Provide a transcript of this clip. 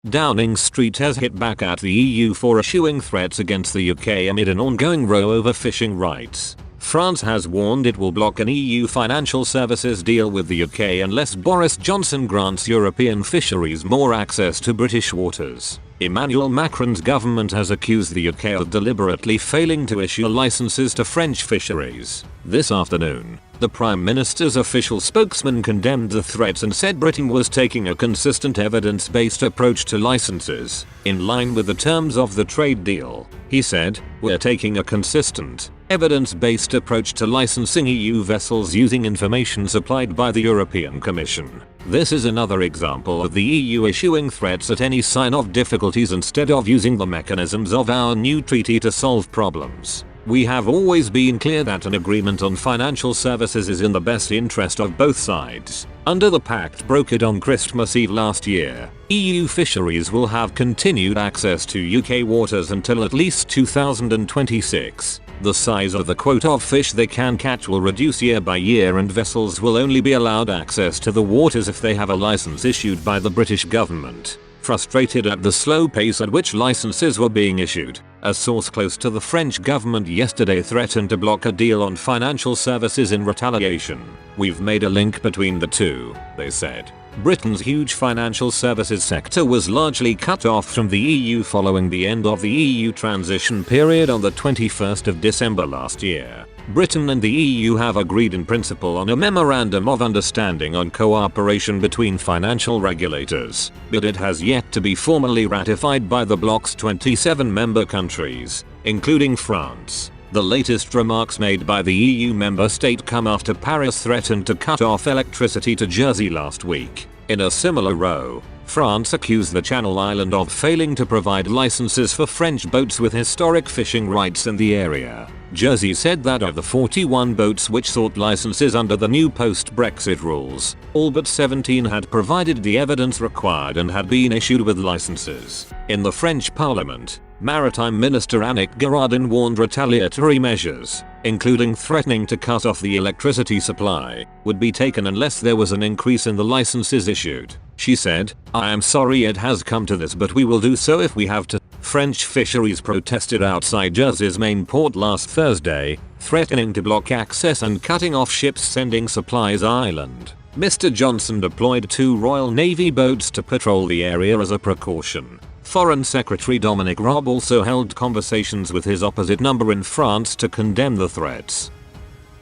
Downing Street has hit back at the EU for issuing threats against the UK amid an ongoing row over fishing rights. France has warned it will block an EU financial services deal with the UK unless Boris Johnson grants European fisheries more access to British waters. Emmanuel Macron's government has accused the UK of deliberately failing to issue licenses to French fisheries. This afternoon, the Prime Minister's official spokesman condemned the threats and said Britain was taking a consistent evidence-based approach to licenses, in line with the terms of the trade deal. He said, "We're taking a consistent, evidence-based approach to licensing EU vessels using information supplied by the European Commission. This is another example of the EU issuing threats at any sign of difficulties instead of using the mechanisms of our new treaty to solve problems. We have always been clear that an agreement on financial services is in the best interest of both sides. Under the pact brokered on Christmas Eve last year, EU fisheries will have continued access to UK waters until at least 2026. The size of the quota of fish they can catch will reduce year by year and vessels will only be allowed access to the waters if they have a license issued by the British government." Frustrated at the slow pace at which licenses were being issued, a source close to the French government yesterday threatened to block a deal on financial services in retaliation. "We've made a link between the two," they said. Britain's huge financial services sector was largely cut off from the EU following the end of the EU transition period on the 21st of December last year. Britain and the EU have agreed in principle on a memorandum of understanding on cooperation between financial regulators, but it has yet to be formally ratified by the bloc's 27 member countries, including France. The latest remarks made by the EU member state come after Paris threatened to cut off electricity to Jersey last week. In a similar row, France accused the Channel Island of failing to provide licenses for French boats with historic fishing rights in the area. Jersey said that of the 41 boats which sought licenses under the new post-Brexit rules, all but 17 had provided the evidence required and had been issued with licenses. In the French Parliament, Maritime Minister Annick Girardin warned retaliatory measures, including threatening to cut off the electricity supply, would be taken unless there was an increase in the licenses issued. She said, "I am sorry it has come to this, but we will do so if we have to." French fisheries protested outside Jersey's main port last Thursday, threatening to block access and cutting off ships sending supplies island. Mr. Johnson deployed 2 Royal Navy boats to patrol the area as a precaution. Foreign Secretary Dominic Raab also held conversations with his opposite number in France to condemn the threats.